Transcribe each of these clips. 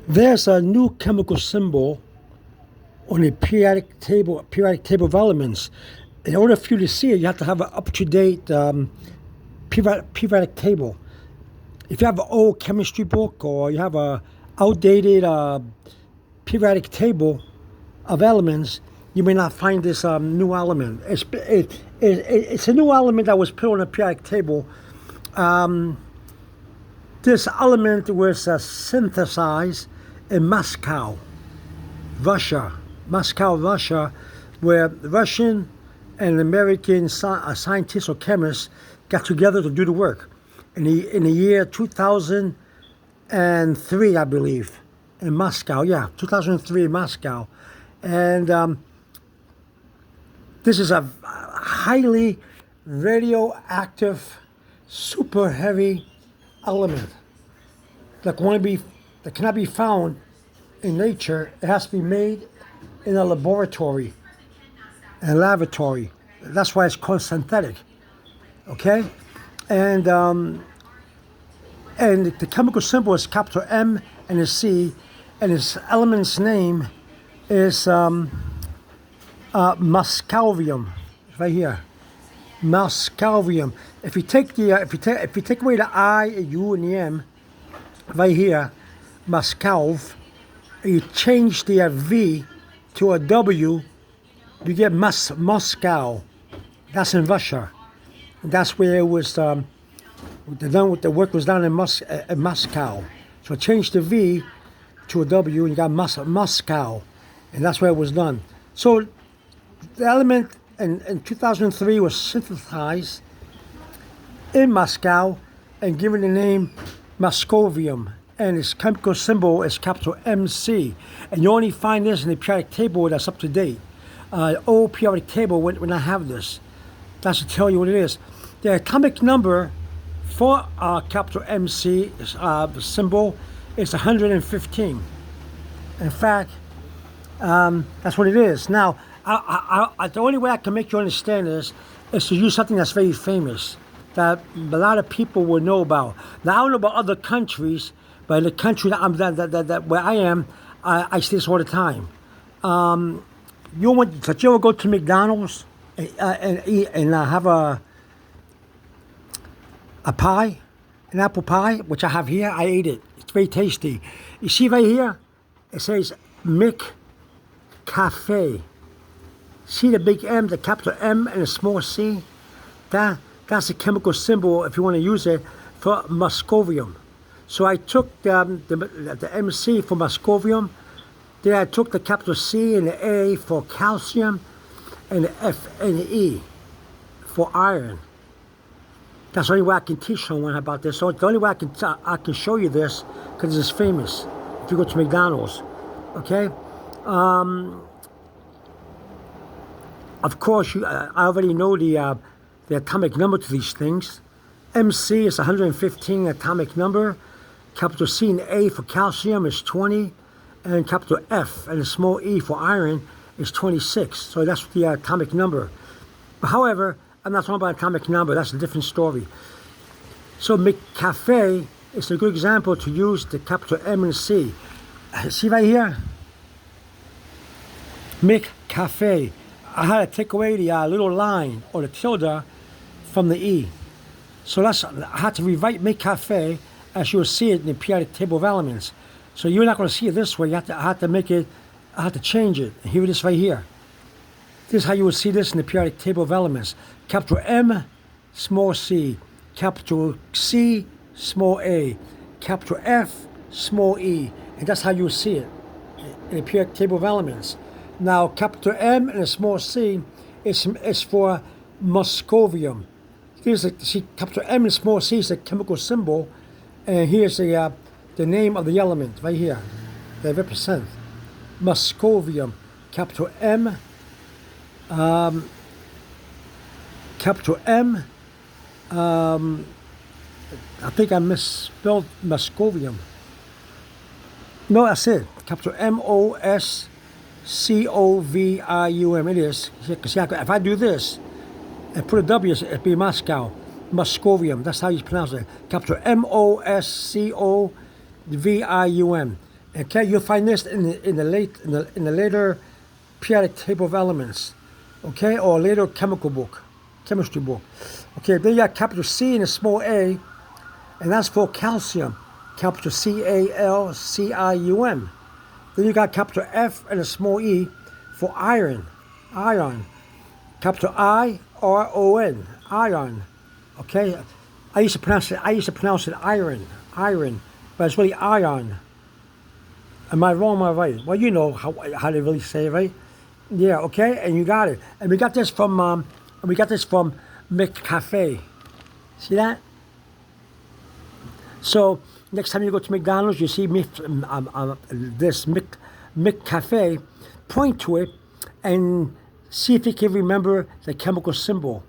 There's a new chemical symbol on the periodic table of elements. In order for you to see it, you have to have an up-to-date periodic table. If you have an old chemistry book or you have a outdated periodic table of elements, you may not find this new element. It's a new element that was put on a periodic table. This element was synthesized in Moscow, Russia, where Russian and American scientists or chemists got together to do the work in the year 2003, I believe, in Moscow. Yeah, 2003 in Moscow, and this is a highly radioactive, super heavy element that cannot be found in nature. It has to be made in a laboratory, That's why it's called synthetic. Okay, and the chemical symbol is capital M and a C, and its element's name is Moscovium, right here. Moscovium. If you take away the I, a U, and the M, right here, Moscov, you change the V to a W, you get Moscow. That's in Russia. That's where it was the work was done in Moscow. So change the V to a W, and you got Moscow, and that's where it was done. So the element in 2003 was synthesized in Moscow and given the name Moscovium, and its chemical symbol is capital MC. And you only find this in the periodic table that's up to date. Old periodic table would not have this. That's to tell you what it is. The atomic number for capital MC symbol is 115. In fact, that's what it is. Now, the only way I can make you understand this is to use something that's very famous, that a lot of people will know about. Now, I don't know about other countries, but in the country where I am, I see this all the time. You ever go to McDonald's and eat and have a pie, an apple pie, which I have here? I ate it. It's very tasty. You see right here, it says McCafe. See the big M, the capital M, and a small C? That's a chemical symbol, if you want to use it, for Moscovium. So I took the MC for Moscovium, then I took the capital C and the A for calcium, and the F and the E for iron. That's the only way I can teach someone about this. So the only way I can show you this, because it's famous, if you go to McDonald's. Okay? Of course, I already know the atomic number to these things. MC is 115 atomic number. Capital C and A for calcium is 20. And capital F and a small e for iron is 26. So that's the atomic number. But however, I'm not talking about atomic number. That's a different story. So McCafe is a good example to use the capital M and C. See right here? McCafe. I had to take away the little line or the tilde from the E. So I had to rewrite McCafe as you will see it in the periodic table of elements. So you're not going to see it this way. I have to change it. Here it is right here. This is how you will see this in the periodic table of elements. Capital M, small c. Capital C, small a. Capital F, small e. And that's how you will see it in the periodic table of elements. Now, capital M and a small c is for Moscovium. See, capital M and small c is a chemical symbol, and here's the name of the element right here. They represent Moscovium. Capital M. Capital M. I think I misspelled Moscovium. No, that's it. Capital Moscovium. It is. See, if I do this and put a W, it'd be Moscow. Moscovium. That's how you pronounce it. Capital Moscovium. Okay, you'll find this in the later periodic table of elements, okay, or later chemistry book. Okay, then you got capital C and a small a, and that's for calcium, capital Calcium. Then you got capital F and a small e for iron, capital Iron, iron. Okay, I used to pronounce it iron, but it's really ion. Am I wrong? Am I right? Well, you know how they really say it, right? Yeah. Okay, and you got it. And we got this from McCafe. See that? So next time you go to McDonald's, you see this McCafe, point to it and see if you can remember the chemical symbol.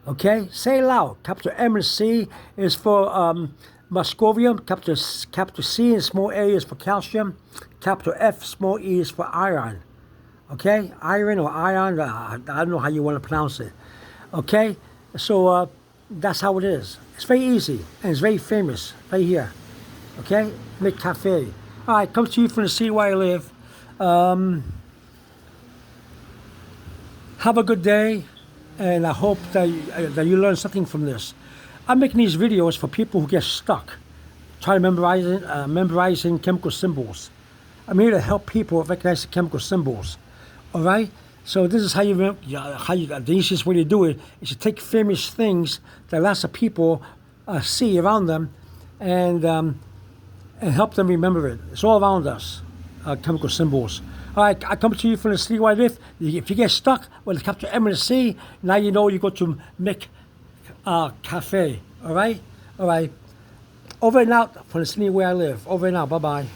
Okay, say it loud. Capital M and C is for Moscovium. Capital C and small a is for calcium. Capital F, small e is for iron. Okay, iron or ion. I don't know how you want to pronounce it. Okay, so that's how it is. It's very easy and it's very famous right here. Okay, Make Cafe. All right, comes to you from the city where I live. Have a good day, and I hope that you learn something from this. I'm making these videos for people who get stuck trying to memorizing chemical symbols. I'm here to help people recognize the chemical symbols. All right. So this is the easiest way to do it is to take famous things that lots of people see around them, and help them remember it. It's all around us, chemical symbols. All right, I come to you from the city where I live. If you get stuck with the capital M and the C, now you know you go to Mick Cafe. All right, over and out from the city where I live. Over and out. Bye bye.